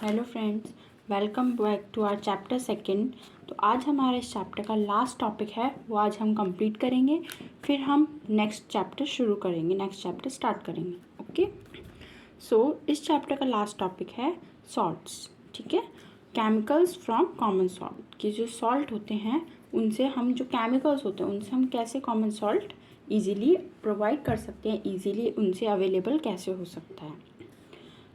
Hello friends, welcome back to our chapter second. तो आज हमारा इस चैप्टर का लास्ट टॉपिक है, वो आज हम कंप्लीट करेंगे। फिर हम नेक्स्ट चैप्टर शुरू करेंगे, नेक्स्ट चैप्टर स्टार्ट करेंगे। ओके, सो इस चैप्टर का लास्ट टॉपिक है सॉल्ट्स। ठीक है, केमिकल्स फ्रॉम कॉमन सॉल्ट। कि जो सॉल्ट होते हैं उनसे हम, जो केमिकल्स होते हैं उनसे हम कैसे कॉमन सॉल्ट ईजिली प्रोवाइड कर सकते हैं, ईजिली उनसे अवेलेबल कैसे हो सकता है।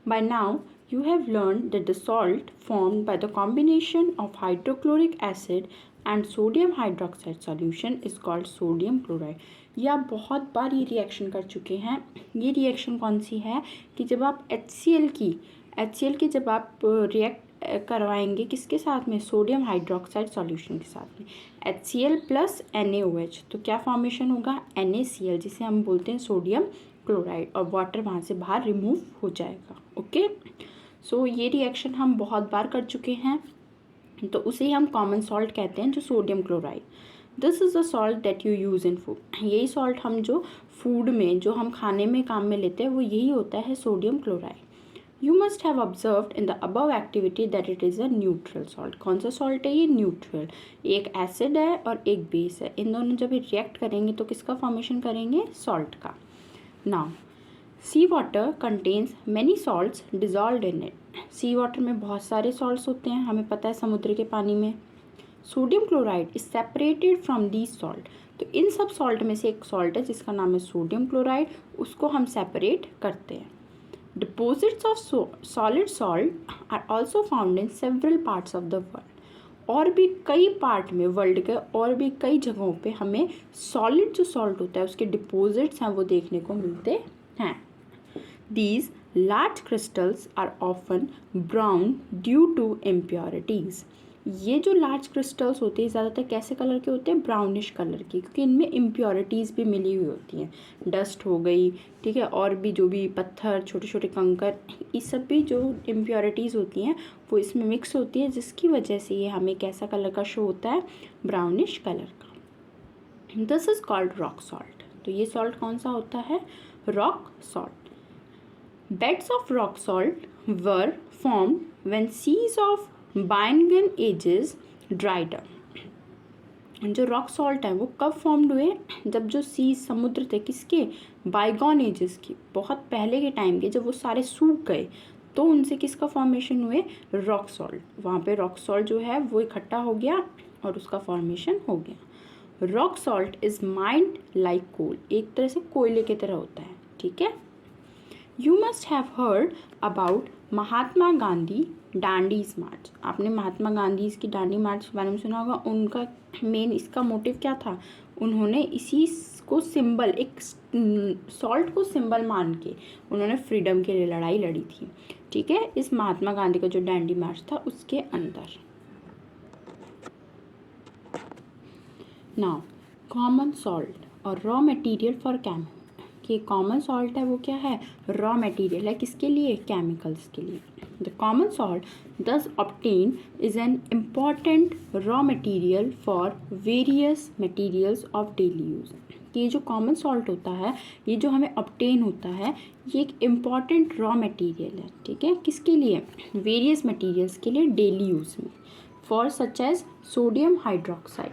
By now, you have learned that the salt formed by the combination of hydrochloric acid and sodium hydroxide solution is called sodium chloride. ये आप बहुत बार ये रिएक्शन कर चुके हैं। ये रिएक्शन कौन सी है कि जब आप HCl की जब आप रिएक्ट करवाएंगे किसके साथ में, सोडियम हाइड्रोक्साइड सॉल्यूशन के साथ में, HCl प्लस NaOH, तो क्या फॉर्मेशन होगा, NaCl, जिसे हम बोलते हैं सोडियम क्लोराइड, और वाटर वहाँ से बाहर रिमूव हो जाएगा। ओके, सो ये रिएक्शन हम बहुत बार कर चुके हैं, तो उसे हम कॉमन सॉल्ट कहते हैं, जो sodium chloride. This is the salt that you use in food. यही सॉल्ट हम जो फूड में, जो हम खाने में काम में लेते हैं, वो यही होता है, sodium chloride. You must have observed in the above activity that it is a neutral salt. कौन सा सॉल्ट है ये, न्यूट्रल। एक एसिड है और एक बेस है, इन दोनों जब रिएक्ट करेंगे तो किसका फॉर्मेशन करेंगे, सॉल्ट का। Now sea water contains many salts dissolved in it. Sea water में बहुत सारे सॉल्ट्स होते हैं, हमें पता है, समुद्र के पानी में। Sodium chloride is separated from these salt. तो इन सब सॉल्ट में से एक सॉल्ट है जिसका नाम है सोडियम क्लोराइड, उसको हम सेपरेट करते हैं। Deposits of solid salt are also found in several parts of the world. और भी कई पार्ट में, वर्ल्ड के और भी कई जगहों पे हमें सॉलिड जो सॉल्ट होता है उसके डिपोजिट्स हैं वो देखने को मिलते हैं। These large crystals are often brown due to impurities. ये जो लार्ज क्रिस्टल्स होते हैं ज़्यादातर कैसे कलर के होते हैं, ब्राउनिश कलर के, क्योंकि इनमें इम्प्योरिटीज़ भी मिली हुई होती हैं। डस्ट हो गई, ठीक है, और भी जो भी पत्थर, छोटे छोटे कंकर, ये सब भी जो इम्प्योरिटीज़ होती हैं वो इसमें मिक्स होती है, जिसकी वजह से ये हमें कैसा कलर का शो होता है, ब्राउनिश कलर का। This is called rock salt. तो ये सॉल्ट कौन सा होता है, rock salt. Beds of rock salt were formed when seas of bygone ages dried up. जो रॉक सॉल्ट है वो कब फॉर्म्ड हुए, जब जो सीज, समुद्र थे, किसके, बाइगॉन एजेस की, बहुत पहले के टाइम के, जब वो सारे सूख गए तो उनसे किसका फॉर्मेशन हुए, रॉक सॉल्ट। वहाँ पे रॉक सॉल्ट जो है वो इकट्ठा हो गया और उसका फॉर्मेशन हो गया। Rock salt is mined like coal, एक तरह से कोयले की तरह होता है। ठीक है, you must have heard about Mahatma Gandhi Dandi's march. आपने महात्मा गांधी की डांडी मार्च के बारे में सुना होगा। उनका मेन, इसका मोटिव क्या था, उन्होंने इसी को सिंबल, एक सॉल्ट को सिंबल मान के उन्होंने फ्रीडम के लिए लड़ाई लड़ी थी। ठीक है, इस महात्मा गांधी का जो डांडी मार्च था उसके अंदर। नाउ कॉमन सॉल्ट और रॉ मटेरियल फॉर केमिकल। कि कॉमन सॉल्ट है वो क्या है, रॉ मटेरियल है, किसके लिए, केमिकल्स के लिए। द कॉमन सॉल्ट दस obtain is an important raw material for various materials of daily use. कि ये जो कॉमन सॉल्ट होता है, ये जो हमें ऑब्टेन होता है, ये एक इम्पॉर्टेंट रॉ मटेरियल है। ठीक है, किसके लिए, वेरियस मटेरियल्स के लिए डेली यूज में, for such as sodium hydroxide,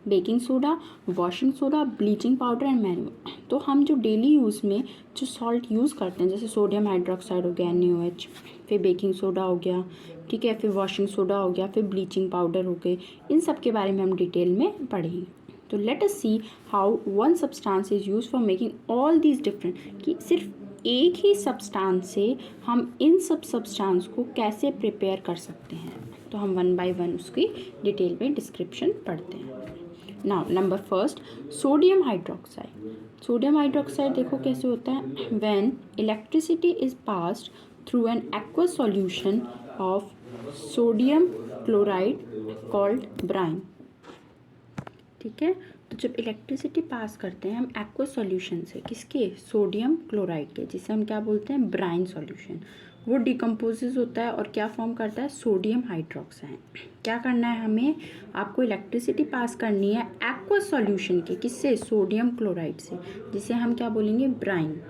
baking soda, washing soda, bleaching powder and manure. तो हम जो डेली यूज़ में जो सॉल्ट यूज़ करते हैं, जैसे सोडियम हाइड्रोक्साइड हो गया, NaOH, फिर बेकिंग सोडा हो गया, ठीक है, फिर वॉशिंग सोडा हो गया, फिर ब्लीचिंग पाउडर हो गए, इन सब के बारे में हम डिटेल में पढ़ेंगे। तो let us see how one substance is use for making all these different. कि सिर्फ एक ही सब्सटेंस से हम इन सब सब्सटेंस को कैसे प्रिपेयर कर सकते हैं। तो हम वन बाय वन उसकी डिटेल में डिस्क्रिप्शन पढ़ते हैं। Now number first, sodium hydroxide. Sodium hydroxide देखो कैसे होता है, when electricity is passed through an aqueous solution of sodium chloride called brine. ठीक है, तो जब इलेक्ट्रिसिटी पास करते हैं हम एक्वस सॉल्यूशन से, किसके, सोडियम क्लोराइड के, जिसे हम क्या बोलते हैं, ब्राइन सॉल्यूशन, वो डिकम्पोजेज होता है और क्या फॉर्म करता है, सोडियम हाइड्रोक्साइड। क्या करना है हमें, आपको इलेक्ट्रिसिटी पास करनी है एक्वस सॉल्यूशन के, किससे, सोडियम क्लोराइड से, जिसे हम क्या बोलेंगे, brine.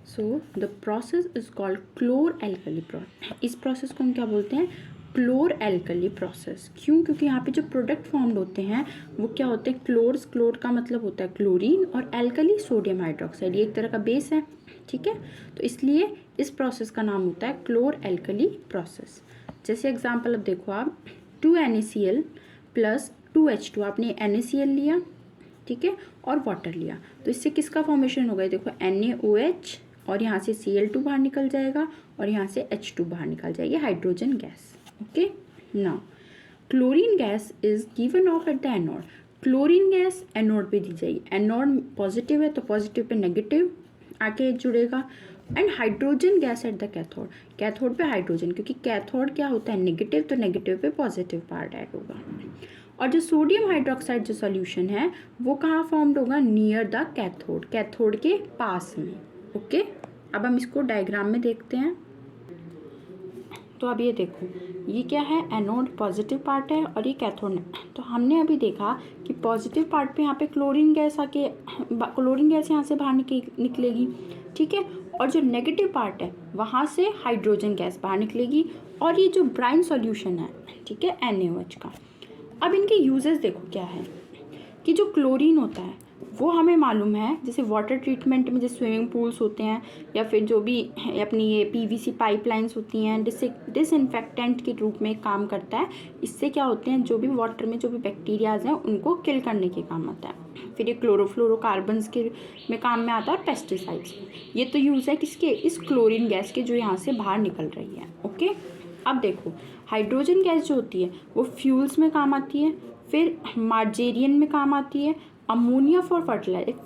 So the process is called chlor alkali process. इस प्रोसेस को हम क्या बोलते हैं? Chlor alkali process. क्यों? क्योंकि यहाँ पे जो प्रोडक्ट फॉर्म्ड होते हैं वो क्या होते हैं? क्लोर्स। क्लोर का मतलब होता है क्लोरीन, और एल्कली सोडियम हाइड्रोक्साइड, ये एक तरह का बेस है, ठीक है। तो इसलिए इस प्रोसेस का नाम होता है क्लोर एल्कली प्रोसेस। जैसे एग्जाम्पल अब देखो आप, 2NaCl प्लस 2H2, आपने NaCl लिया, ठीक है, और वाटर लिया, तो इससे किसका फॉर्मेशन होगा? देखो NaOH, और यहाँ से Cl2 बाहर निकल जाएगा, और यहाँ से H2 बाहर निकल जाएगी, hydrogen gas. Okay, now chlorine gas is given of at the anode. Chlorine gas anode पे दी जाएगी। एनोड पॉजिटिव है तो पॉजिटिव पे नेगेटिव आके जुड़ेगा, and hydrogen gas at the cathode. Cathode पे हाइड्रोजन, क्योंकि कैथोड क्या होता है? नेगेटिव, तो नेगेटिव पे पॉजिटिव पार्ट ऐड होगा। और जो सोडियम हाइड्रोक्साइड जो सॉल्यूशन है वो कहाँ फॉर्म्ड होगा? नियर द कैथोड, कैथोड के पास में। ओके, अब हम इसको डायग्राम में देखते हैं। तो अब ये देखो, ये क्या है? एनोड पॉजिटिव पार्ट है और ये कैथोड है। तो हमने अभी देखा कि पॉजिटिव पार्ट पे यहाँ पे क्लोरीन गैस आके, क्लोरीन गैस यहाँ से बाहर निकलेगी, ठीक है, और जो नेगेटिव पार्ट है वहाँ से हाइड्रोजन गैस बाहर निकलेगी, और ये जो ब्राइन सॉल्यूशन है, ठीक है, NaOH का। अब इनके यूजेस देखो क्या है, कि जो क्लोरीन होता है वो हमें मालूम है, जैसे वाटर ट्रीटमेंट में जैसे स्विमिंग पूल्स होते हैं, या फिर जो भी अपनी ये PVC पाइपलाइंस होती हैं, डिसइंफेक्टेंट के रूप में काम करता है। इससे क्या होते हैं? जो भी वाटर में जो भी बैक्टीरियाज हैं उनको किल करने के काम आता है। फिर ये क्लोरोफ्लोरोकार्बन्स के में काम में आता है, और पेस्टिसाइड्स। ये तो यूज़ है किसके? इस क्लोरीन गैस के, जो यहाँ से बाहर निकल रही है। ओके, अब देखो, हाइड्रोजन गैस जो होती है वो फ्यूल्स में काम आती है, फिर मार्जेरियन में काम आती है, अमोनिया फॉर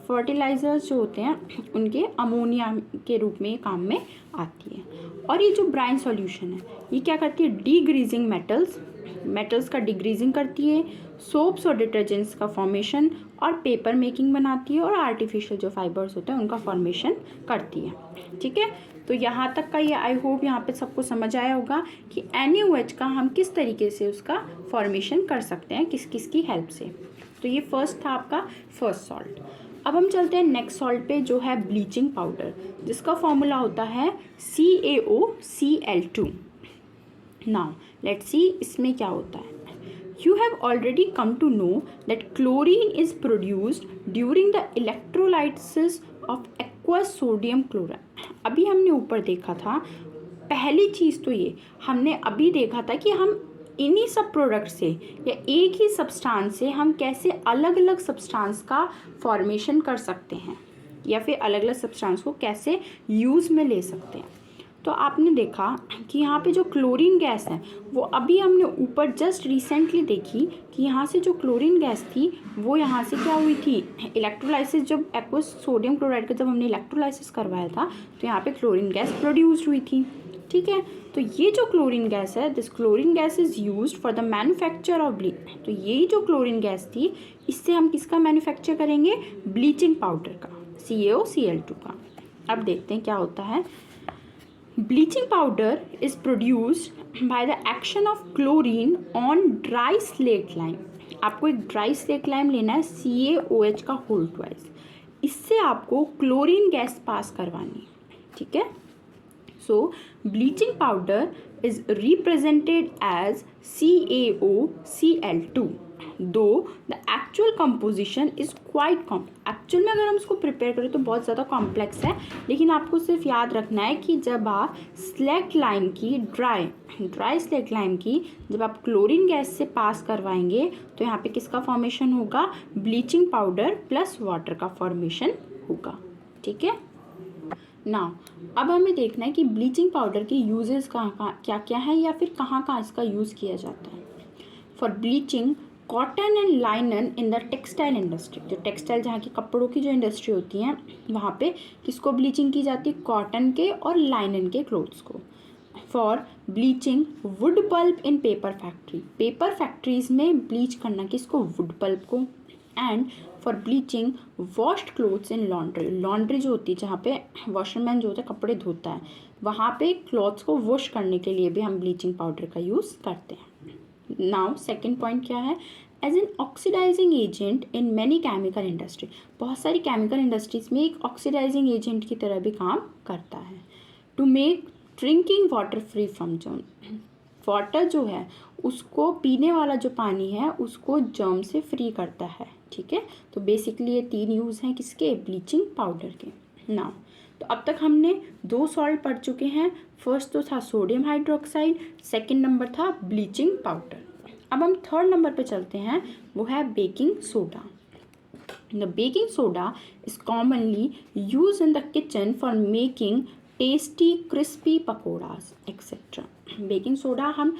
फर्टिलाइजर्स जो होते हैं उनके अमोनिया के रूप में काम में आती है। और ये जो ब्राइन सॉल्यूशन है ये क्या करती है? डीग्रीजिंग मेटल्स का डिग्रीजिंग करती है, सोप्स और डिटर्जेंट्स का फॉर्मेशन और पेपर मेकिंग बनाती है, और आर्टिफिशियल जो फाइबर्स होते हैं उनका फॉर्मेशन करती है, ठीक है। तो यहाँ तक का ये आई होप यहाँ पे सबको समझ आया होगा कि NaOH का हम किस तरीके से उसका फॉर्मेशन कर सकते हैं, किस किस की हेल्प से। तो ये फर्स्ट था आपका फर्स्ट सॉल्ट। अब हम चलते हैं नेक्स्ट सॉल्ट पे, जो है ब्लीचिंग पाउडर, जिसका फॉर्मूला होता है CaOCl2। नाउ लेट्स सी इसमें क्या होता है। You have already come to know that chlorine is produced during the electrolysis of aqueous sodium chloride। अभी हमने ऊपर देखा था, पहली चीज़ तो ये हमने अभी देखा था कि हम इन्हीं सब प्रोडक्ट से या एक ही सब्सटेंस से हम कैसे अलग अलग सब्सटेंस का फॉर्मेशन कर सकते हैं, या फिर अलग अलग सब्सटेंस को कैसे यूज़ में ले सकते हैं। तो आपने देखा कि यहाँ पे जो क्लोरीन गैस है वो अभी हमने ऊपर जस्ट रिसेंटली देखी कि यहाँ से जो क्लोरीन गैस थी वो यहाँ से क्या हुई थी? इलेक्ट्रोलाइसिस, जब एक्वस सोडियम क्लोराइड का जब हमने इलेक्ट्रोलाइसिस करवाया था तो यहाँ पे क्लोरीन गैस प्रोड्यूस्ड हुई थी, ठीक है। तो ये जो क्लोरीन गैस है, this chlorine gas is used for the manufacture of bleach. तो यही जो क्लोरीन गैस थी इससे हम किसका मैन्युफैक्चर करेंगे? ब्लीचिंग पाउडर का, CaOCl2 का। अब देखते हैं क्या होता है। Bleaching powder is produced by the action of chlorine on dry slate lime। आपको एक ड्राई स्लेट लाइम लेना है, CaOH का होल ट्वाइस। इससे आपको क्लोरीन गैस पास करवानी है, ठीक है। So bleaching powder is represented as CaOCl2, though the actual composition is quite complex. Actual में अगर हम इसको प्रिपेयर करें तो बहुत ज़्यादा कॉम्प्लेक्स है, लेकिन आपको सिर्फ याद रखना है कि जब आप स्लेट लाइम की ड्राई स्लेट लाइम की जब आप क्लोरीन गैस से पास करवाएंगे तो यहाँ पे किसका फॉर्मेशन होगा? ब्लीचिंग पाउडर प्लस वाटर का फॉर्मेशन होगा, ठीक है ना। अब हमें देखना है कि ब्लीचिंग पाउडर के यूजेस कहाँ क्या क्या है, या फिर कहाँ इसका यूज़ किया जाता है। For bleaching cotton and लाइनन in the textile industry. जो टेक्सटाइल, जहाँ की कपड़ों की जो इंडस्ट्री होती है वहाँ पे किसको ब्लीचिंग की जाती है? कॉटन के और लाइनन के क्लोथ्स को। For bleaching wood pulp in paper factory. Paper factories में ब्लीच करना किसको? वुड पल्प को। And for bleaching washed clothes in laundry. Laundry जो होती है, जहाँ पे वॉशरमैन जो होता है कपड़े धोता है, वहाँ पे क्लॉथ्स को वॉश करने के लिए भी हम ब्लीचिंग पाउडर का यूज़ करते हैं। नाउ सेकेंड पॉइंट क्या है? As an oxidising agent in many chemical industry, बहुत सारी केमिकल इंडस्ट्रीज में एक ऑक्सीडाइजिंग एजेंट की तरह भी काम करता है। To make drinking water free from germ, water जो है उसको, पीने वाला जो पानी है उसको जर्म से फ्री करता है। ठीक है, तो बेसिकली ये 3 यूज़ हैं किसके, ब्लीचिंग पाउडर के। नाउ तो अब तक हमने 2 सॉल्ट पढ़ चुके हैं। फर्स्ट तो था सोडियम हाइड्रोक्साइड, सेकंड नंबर था ब्लीचिंग पाउडर। अब हम थर्ड नंबर पे चलते हैं, वो है baking soda. The baking soda is commonly use in the kitchen for making tasty crispy pakoras etcetera. Baking soda हम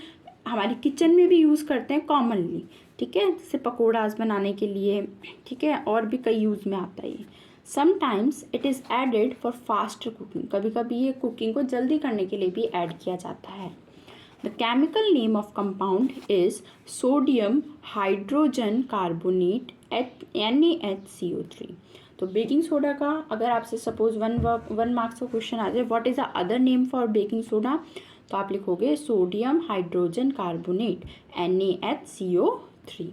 हमारी किचन में भी यूज़ करते हैं कॉमनली। ठीक है, जैसे पकौड़ाज बनाने के लिए। ठीक है, और भी कई यूज़ में आता है ये। Sometimes it is added for faster cooking, कभी कभी ये कुकिंग को जल्दी करने के लिए भी ऐड किया जाता है। The chemical name of compound is sodium hydrogen carbonate NaHCO3। तो बेकिंग सोडा का अगर आपसे सपोज 1 मार्क्स का क्वेश्चन आ जाए, what is the other name for baking soda, तो आप लिखोगे sodium hydrogen carbonate NaHCO3।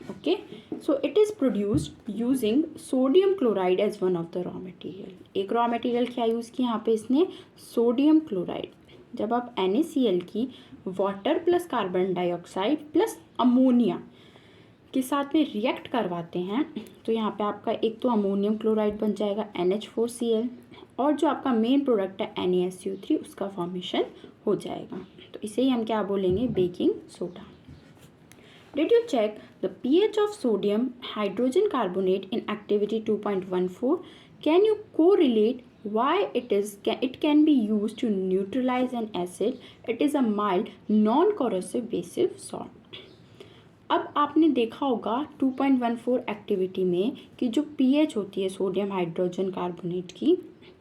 Okay, so it is produced using sodium chloride as one of the raw material. एक रॉ मटेरियल क्या use की यहाँ पे इसने, सोडियम क्लोराइड। जब आप NaCl की water plus carbon dioxide plus ammonia के साथ में रिएक्ट करवाते हैं तो यहाँ पे आपका एक तो अमोनियम क्लोराइड बन जाएगा NH4Cl, और जो आपका मेन प्रोडक्ट है NaSCO3 उसका फॉर्मेशन हो जाएगा। तो इसे ही हम क्या बोलेंगे, baking soda. Did you check the pH of sodium hydrogen carbonate in activity 2.14? Can you correlate why it can be used to neutralize an acid? It is a mild non-corrosive basic salt. अब आपने देखा होगा 2.14 activity में कि जो pH होती है sodium hydrogen carbonate की,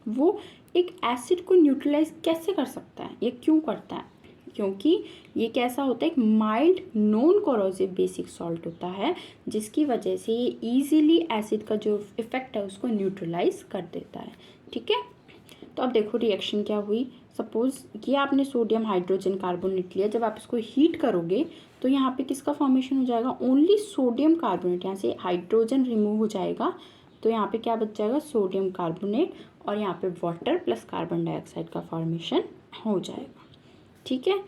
वो एक एसिड को न्यूट्रलाइज कैसे कर सकता है, ये क्यों करता है, क्योंकि ये कैसा होता है, एक mild non corrosive basic salt होता है, जिसकी वजह से ये इजीली एसिड का जो इफेक्ट है उसको न्यूट्रलाइज कर देता है। ठीक है, तो अब देखो रिएक्शन क्या हुई। सपोज ये आपने सोडियम हाइड्रोजन कार्बोनेट लिया, जब आप इसको हीट करोगे तो यहाँ पे किसका फॉर्मेशन हो जाएगा, ओनली सोडियम कार्बोनेट, यहाँ से हाइड्रोजन रिमूव हो जाएगा तो यहाँ पे क्या बच जाएगा, सोडियम कार्बोनेट, और यहाँ पे वाटर प्लस कार्बन डाइऑक्साइड का फॉर्मेशन हो जाएगा। ठीक है,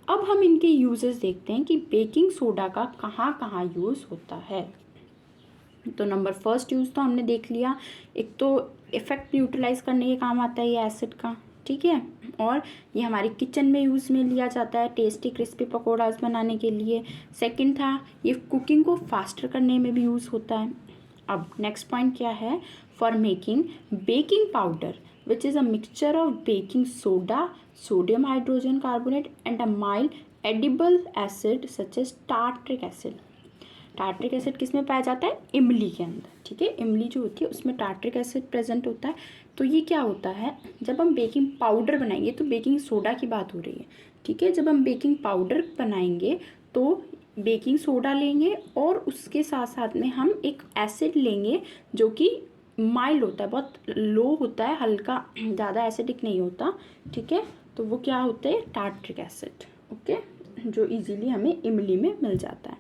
अब हम इनके यूजेस देखते हैं कि बेकिंग सोडा का कहाँ कहाँ यूज़ होता है। तो नंबर फर्स्ट यूज़ तो हमने देख लिया, एक तो इफेक्ट न्यूट्रलाइज करने के काम आता है ये एसिड का। ठीक है, और ये हमारी किचन में यूज़ में लिया जाता है टेस्टी क्रिस्पी पकौड़ाज बनाने के लिए। सेकंड था ये कुकिंग को फास्टर करने में भी यूज़ होता है। अब नेक्स्ट पॉइंट क्या है, for making baking powder which is a mixture of baking soda, sodium hydrogen carbonate and a mild edible acid such as tartric acid. Tartaric acid किस में पाया जाता है, इमली के अंदर। ठीक है, इमली जो होती है उसमें टार्ट्रिक एसिड प्रेजेंट होता है। तो ये क्या होता है, जब हम बेकिंग पाउडर बनाएंगे, तो बेकिंग सोडा की बात हो रही है। ठीक है, जब हम बेकिंग पाउडर बनाएंगे तो बेकिंग सोडा लेंगे और उसके साथ साथ में हम एक एसिड लेंगे जो कि माइल्ड होता है, बहुत लो होता है, हल्का, ज़्यादा एसिडिक नहीं होता। ठीक है, तो वो क्या होता है, टार्ट्रिक एसिड। ओके, जो इजीली हमें इमली में मिल जाता है।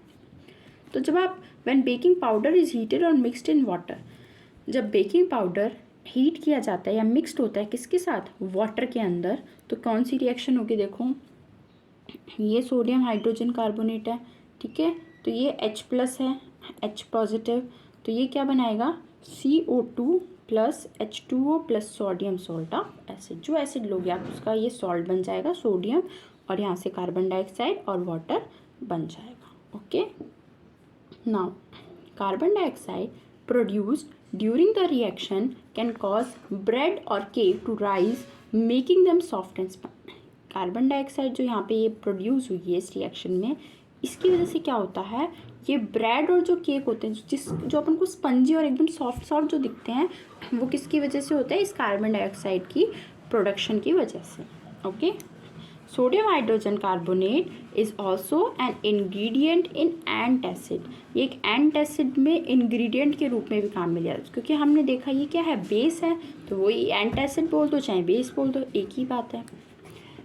तो जब आप when baking powder is heated और मिक्सड इन वाटर, जब बेकिंग पाउडर हीट किया जाता है या मिक्सड होता है किसके साथ, वाटर के अंदर, तो कौन सी रिएक्शन होगी, देखो ये सोडियम हाइड्रोजन कार्बोनेट है। ठीक है, तो ये H+ है, H पॉजिटिव, तो ये क्या बनाएगा, CO2 plus H2O plus sodium salt of acid. जो एसिड लोगे आप उसका ये सॉल्ट बन जाएगा सोडियम, और यहाँ से कार्बन डाइऑक्साइड और वाटर बन जाएगा। Okay, now carbon dioxide produced during the reaction can cause bread और cake to rise making them soft and spongy. Carbon dioxide जो यहाँ पे ये प्रोड्यूस हुई है इस रिएक्शन में, इसकी वजह से क्या होता है, ये ब्रेड और जो केक होते हैं जो अपन को स्पंजी और एकदम सॉफ्ट सॉफ्ट जो दिखते हैं, वो किसकी वजह से होता है, इस कार्बन डाइऑक्साइड की प्रोडक्शन की वजह से। Okay, sodium hydrogen carbonate is also an ingredient in antacid. ये एक एंटासिड में इंग्रेडिएंट के रूप में भी काम में लिया जाता है, क्योंकि हमने देखा ये क्या है, बेस है, तो वही एंटासिड बोल दो चाहे बेस बोल दो, एक ही बात है।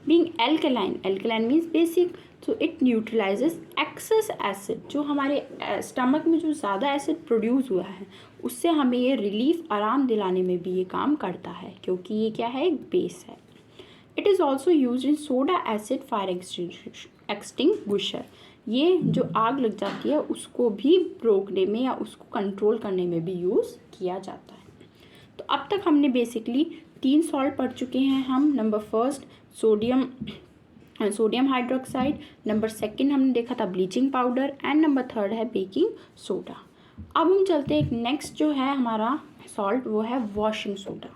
Being alkaline, alkaline means basic, तो इट न्यूट्रलाइजेस एक्सेस एसिड, जो हमारे स्टमक में जो ज़्यादा एसिड प्रोड्यूस हुआ है उससे हमें ये रिलीफ, आराम दिलाने में भी ये काम करता है, क्योंकि ये क्या है, एक बेस है। It is also use in soda acid fire extinguisher, ये जो आग लग जाती है उसको भी रोकने में या उसको कंट्रोल करने में भी यूज़ किया जाता है। तो अब तक हमने बेसिकली 3 सॉल्ट पढ़ चुके हैं हम। Number first sodium hydroxide, number second हमने देखा था bleaching powder, and number third है बेकिंग सोडा। अब हम चलते हैं, एक नेक्स्ट जो है हमारा सॉल्ट वो है वॉशिंग सोडा।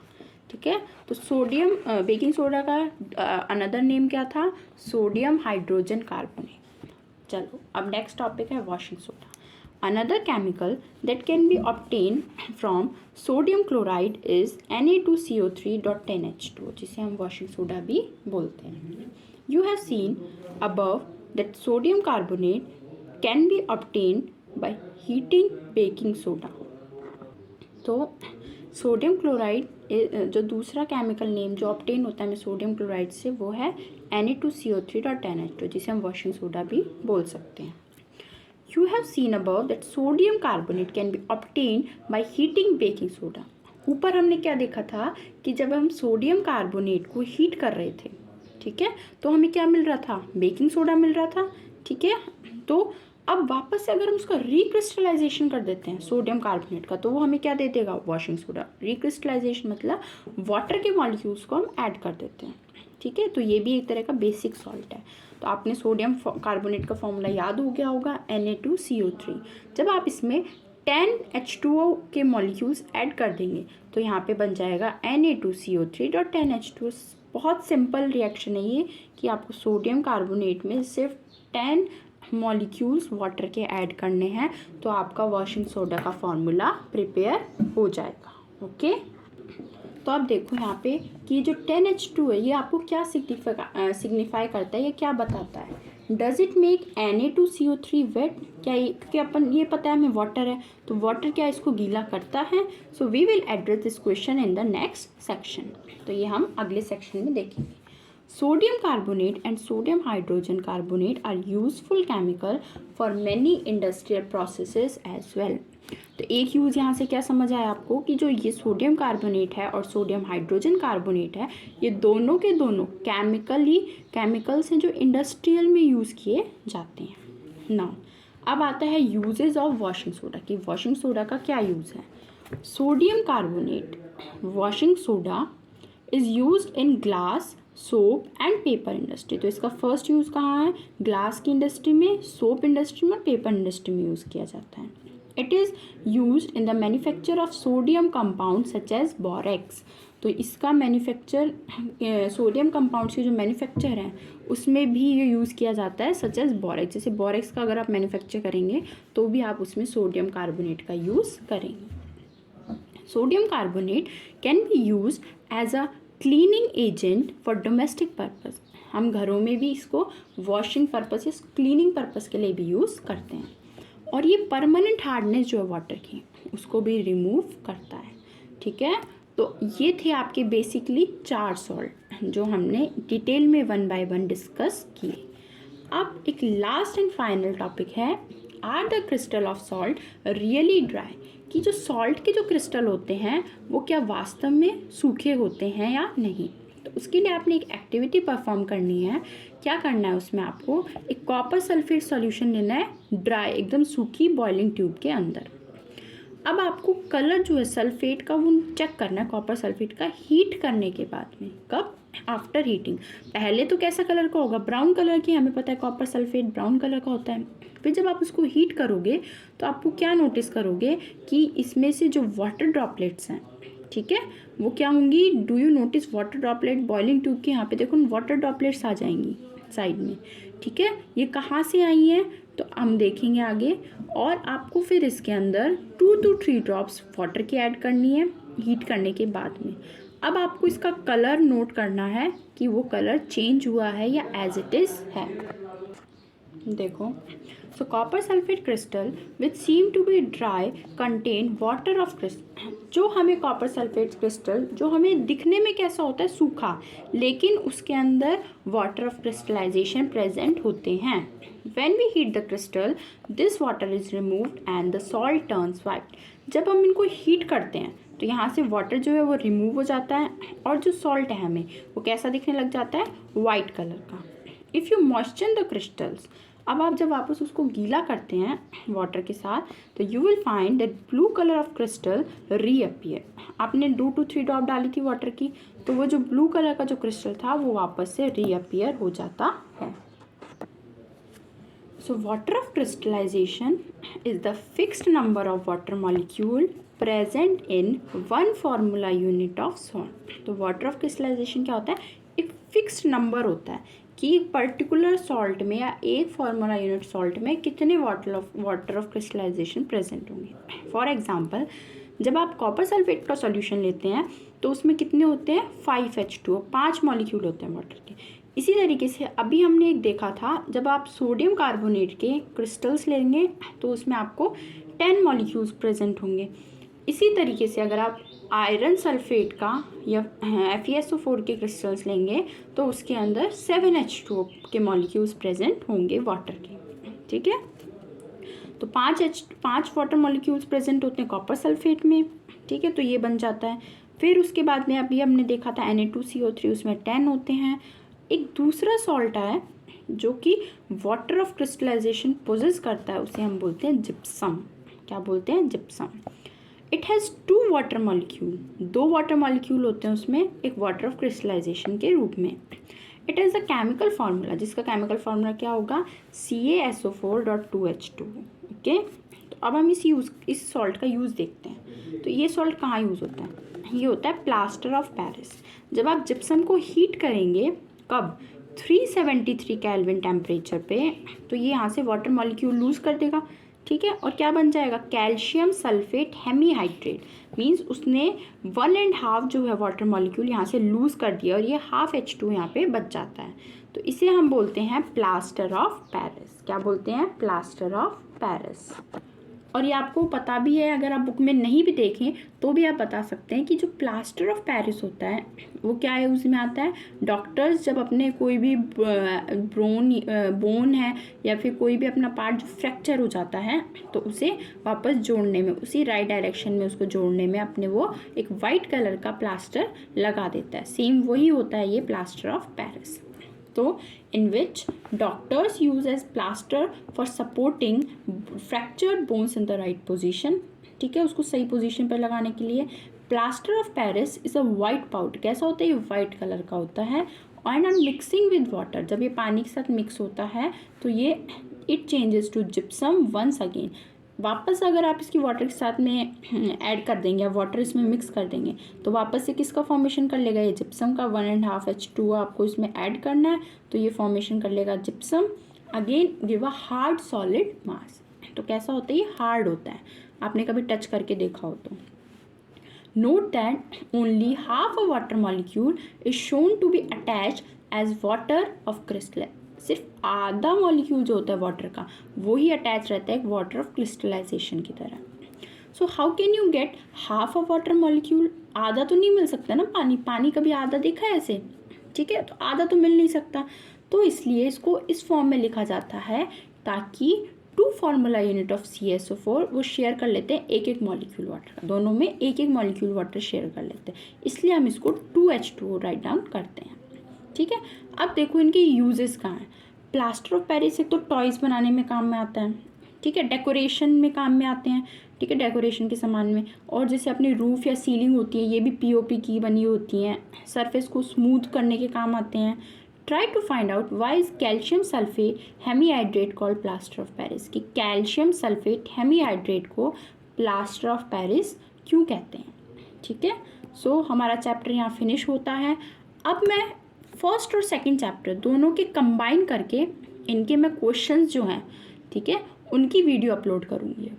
ठीक है, तो सोडियम बेकिंग सोडा का अनदर नेम क्या था, सोडियम हाइड्रोजन कार्बोनेट। चलो अब नेक्स्ट टॉपिक है washing soda. Another chemical that can be obtain from sodium chloride is Na2CO3.10H2, जिसे हम वॉशिंग सोडा भी बोलते हैं। You have seen above that sodium carbonate can be obtained by heating baking soda. तो sodium chloride जो दूसरा chemical name जो obtain होता है सोडियम क्लोराइड से वो है Na2CO3.10H2, जिसे हम वॉशिंग सोडा भी बोल सकते हैं। You have seen above that sodium carbonate can be obtained by heating baking soda. ऊपर हमने क्या देखा था कि जब हम सोडियम कार्बोनेट को हीट कर रहे थे, ठीक है, तो हमें क्या मिल रहा था, बेकिंग सोडा मिल रहा था। ठीक है, तो अब वापस से अगर हम उसका रिक्रिस्टलाइजेशन कर देते हैं सोडियम कार्बोनेट का, तो वो हमें क्या दे देगा, वॉशिंग सोडा। रिक्रिस्टलाइजेशन मतलब वाटर के मॉलिक्यूल्स को हम ऐड कर देते हैं। ठीक है, तो ये भी एक तरह का बेसिक सॉल्ट है। तो आपने सोडियम कार्बोनेट का फॉर्मूला याद हो गया होगा, Na2CO3। जब आप इसमें 10H2O के मॉलिक्यूल्स ऐड कर देंगे तो यहाँ पे बन जाएगा Na2CO3.10H2। बहुत सिंपल रिएक्शन है ये कि आपको सोडियम कार्बोनेट में सिर्फ 10 मॉलिक्यूल्स वाटर के ऐड करने हैं, तो आपका वॉशिंग सोडा का फॉर्मूला प्रिपेयर हो जाएगा। ओके, तो आप देखो यहाँ पे कि जो 10H2 है ये आपको क्या सिग्निफाई करता है, ये क्या बताता है। Does it make Na2CO3 wait, क्या ये, क्योंकि अपन ये पता है हमें वाटर है, तो वाटर क्या इसको गीला करता है। So we will address this question in the next section. तो ये हम अगले सेक्शन में देखेंगे। Sodium carbonate and sodium hydrogen carbonate are useful chemical for many industrial processes as well. तो एक यूज़ यहाँ से क्या समझ आया आपको कि जो ये सोडियम कार्बोनेट है और सोडियम हाइड्रोजन कार्बोनेट है, ये दोनों के दोनों केमिकल्स हैं जो इंडस्ट्रियल में यूज़ किए जाते हैं। नाउ अब आता है यूजेस ऑफ वॉशिंग सोडा कि वॉशिंग सोडा का क्या यूज़ है। Sodium carbonate washing soda is used in glass, soap and paper industry. तो इसका फर्स्ट यूज़ कहाँ है, ग्लास की इंडस्ट्री में, सोप इंडस्ट्री में और पेपर इंडस्ट्री में यूज़ किया जाता है। It is used in the manufacture of sodium compounds such as borax। तो इसका मैन्युफैक्चर सोडियम कंपाउंड्स के जो मैन्युफैक्चर हैं उसमें भी ये यूज़ किया जाता है, सच एज बोरेक्स। जैसे बोरेक्स का अगर आप मैन्युफैक्चर करेंगे तो भी आप उसमें सोडियम कार्बोनेट का यूज़ करेंगे। Sodium carbonate can be use as a cleaning agent for domestic purpose. हम घरों में भी इसको वॉशिंग पर्पज़ या क्लीनिंग पर्पज़ के लिए भी यूज़ करते हैं। और ये परमानेंट हार्डनेस जो है वाटर की उसको भी रिमूव करता है। ठीक है, तो ये थे आपके बेसिकली 4 सॉल्ट जो हमने डिटेल में 1 बाय 1 डिस्कस किए। अब एक लास्ट एंड फाइनल टॉपिक है, are the crystal of salt really dry, कि जो सॉल्ट के जो क्रिस्टल होते हैं वो क्या वास्तव में सूखे होते हैं या नहीं। तो उसके लिए आपने एक एक्टिविटी परफॉर्म करनी है। क्या करना है उसमें, आपको एक कॉपर सल्फेट सॉल्यूशन लेना है, ड्राई एकदम सूखी बॉइलिंग ट्यूब के अंदर। अब आपको कलर जो है सल्फेट का वो चेक करना है, कॉपर सल्फेट का, हीट करने के बाद में। कब, आफ्टर हीटिंग। पहले तो कैसा कलर का होगा, ब्राउन कलर की, हमें पता है कॉपर सल्फेट ब्राउन कलर का होता है। फिर जब आप उसको हीट करोगे तो आपको क्या नोटिस करोगे कि इसमें से जो वाटर ड्रॉपलेट्स हैं, ठीक है, वो क्या होंगी, do you notice water droplet boiling tube के यहाँ पे देखो वाटर ड्रॉपलेट्स आ जाएंगी साइड में। ठीक है, ये कहाँ से आई हैं तो हम देखेंगे आगे। और आपको फिर इसके अंदर 2 to 3 ड्रॉप्स वाटर की ऐड करनी है हीट करने के बाद में। अब आपको इसका कलर नोट करना है कि वो कलर चेंज हुआ है या एज इट इज़ है। देखो So copper sulfate crystal which seem to be dry contain water of crystal. जो हमें कॉपर सल्फेट क्रिस्टल जो हमें दिखने में कैसा होता है सूखा, लेकिन उसके अंदर वाटर ऑफ क्रिस्टलाइजेशन प्रेजेंट होते हैं. When we heat the crystal, this water is removed and the salt turns white. जब हम इनको हीट करते हैं तो यहाँ से वाटर जो है वो रिमूव हो जाता है और जो सॉल्ट है हमें वो कैसा दिखने लग जाता है, वाइट कलर का. If you moisture the crystals, अब आप जब वापस उसको गीला करते हैं वाटर के साथ तो you will find that blue colour of crystal reappear. आपने 2 to 3 ड्रॉप डाली थी वाटर की, तो वो जो ब्लू कलर का जो क्रिस्टल था वो वापस से रीअपियर हो जाता है. So water of crystallization is the fixed number of water molecule present in one formula unit of salt. तो water of crystallization क्या होता है, एक फिक्स्ड नंबर होता है कि एक पर्टिकुलर सॉल्ट में या एक फार्मूला यूनिट सॉल्ट में कितने वाटर ऑफ क्रिस्टलाइजेशन प्रेजेंट होंगे. फॉर एग्जांपल, जब आप कॉपर सल्फेट का सॉल्यूशन लेते हैं तो उसमें कितने होते हैं, 5H2O, 5 मॉलिक्यूल होते हैं वाटर के. इसी तरीके से अभी हमने एक देखा था, जब आप सोडियम कार्बोनेट के क्रिस्टल्स लेंगे तो उसमें आपको 10 मॉलिक्यूल्स प्रेजेंट होंगे. इसी तरीके से अगर आप आयरन सल्फेट का या FeSO4 के क्रिस्टल्स लेंगे तो उसके अंदर 7H2O के मॉलिक्यूल्स प्रेजेंट होंगे वाटर के. ठीक है, तो 5 वाटर मॉलिक्यूल्स प्रेजेंट होते हैं कॉपर सल्फेट में. ठीक है, तो ये बन जाता है. फिर उसके बाद में अभी हमने देखा था Na2CO3, उसमें 10 होते हैं. एक दूसरा सॉल्ट है जो कि वाटर ऑफ क्रिस्टलाइजेशन पोजेस करता है, उसे हम बोलते हैं जिप्सम. क्या बोलते हैं, gypsum. It has 2 water molecule, 2 water molecule होते हैं उसमें एक वाटर ऑफ क्रिस्टलाइजेशन के रूप में. It has a chemical formula, जिसका केमिकल फार्मूला क्या होगा, CaSO4.2H2. ओके, तो अब हम इस सॉल्ट का यूज़ देखते हैं. तो ये सॉल्ट कहाँ यूज़ होता है, ये होता है प्लास्टर ऑफ पेरिस. जब आप जिप्सम को हीट करेंगे, कब, 373 केल्विन टेम्परेचर पे, तो ये यहाँ से वाटर मॉलिक्यूल लूज़ कर देगा. ठीक है, और क्या बन जाएगा, कैल्शियम सल्फेट हेमीहाइड्रेट. मीन्स उसने 1.5 जो है वाटर मॉलिक्यूल यहाँ से लूज़ कर दिया और ये ½ H2 यहाँ पे बच जाता है. तो इसे हम बोलते हैं प्लास्टर ऑफ पेरिस. क्या बोलते हैं, प्लास्टर ऑफ पेरिस. और ये आपको पता भी है, अगर आप बुक में नहीं भी देखें तो भी आप बता सकते हैं कि जो प्लास्टर ऑफ पेरिस होता है वो क्या है, उसमें आता है डॉक्टर्स जब अपने कोई भी बोन है या फिर कोई भी अपना पार्ट जो फ्रैक्चर हो जाता है तो उसे वापस जोड़ने में, उसी राइट डायरेक्शन में उसको जोड़ने में अपने वो एक वाइट कलर का प्लास्टर लगा देता है. सेम वही होता है ये प्लास्टर ऑफ पेरिस. तो in which doctors use as plaster for supporting fractured bones in the right position. ठीक है, उसको सही पोजीशन पर लगाने के लिए. Plaster of Paris is a white powder. कैसा होता है, ये वाइट कलर का होता है. And on mixing with water, जब ये पानी के साथ मिक्स होता है तो ये it changes to gypsum once again. वापस अगर आप इसकी वाटर के साथ में ऐड कर देंगे या वाटर इसमें मिक्स कर देंगे तो वापस से किसका फॉर्मेशन कर लेगा, ये जिप्सम का. 1.5 H2O आपको इसमें ऐड करना है तो ये फॉर्मेशन कर लेगा gypsum. Again give a hard solid मास. तो कैसा होता है, ये हार्ड होता है. आपने कभी टच करके देखा हो तो. Note that only ½ a water molecule is shown to be attached as water of crystal. सिर्फ आधा मॉलिक्यूल जो होता है वाटर का वो ही अटैच रहता है एक वाटर ऑफ क्रिस्टलाइजेशन की तरह. So how can you get ½ a water molecule. आधा तो नहीं मिल सकता ना, पानी कभी आधा देखा है ऐसे. ठीक है, तो आधा तो मिल नहीं सकता. तो इसलिए इसको इस फॉर्म में लिखा जाता है ताकि 2 फार्मूला यूनिट ऑफ CaSO4 वो शेयर कर लेते हैं एक मॉलिक्यूल वाटर का. दोनों में एक मॉलिक्यूल वाटर शेयर कर लेते हैं, इसलिए हम इसको 2H2O राइट डाउन करते हैं. ठीक है, अब देखो इनके यूजेस कहाँ हैं. प्लास्टर ऑफ पेरिस एक तो टॉयज़ बनाने में काम में आता है. ठीक है, डेकोरेशन में काम में आते हैं. ठीक है, डेकोरेशन के सामान में. और जैसे अपनी रूफ या सीलिंग होती है ये भी POP की बनी होती हैं, सरफेस को स्मूथ करने के काम आते हैं. Try to find out why is calcium sulphate hemihydrate called plaster of Paris. कि कैल्शियम सल्फेट हेमीहाइड्रेट को प्लास्टर ऑफ पेरिस क्यों कहते हैं. ठीक है, सो हमारा चैप्टर यहाँ फिनिश होता है. अब मैं फर्स्ट और सेकंड चैप्टर दोनों के कंबाइन करके इनके मैं क्वेश्चंस जो हैं, ठीक है, उनकी वीडियो अपलोड करूँगी.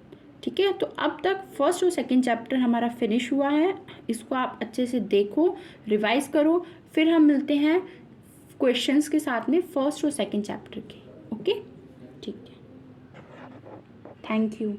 ठीक है, तो अब तक फर्स्ट और सेकंड चैप्टर हमारा फिनिश हुआ है. इसको आप अच्छे से देखो, रिवाइज करो, फिर हम मिलते हैं क्वेश्चंस के साथ में फर्स्ट और सेकंड चैप्टर के. ओके, ठीक है. Thank you.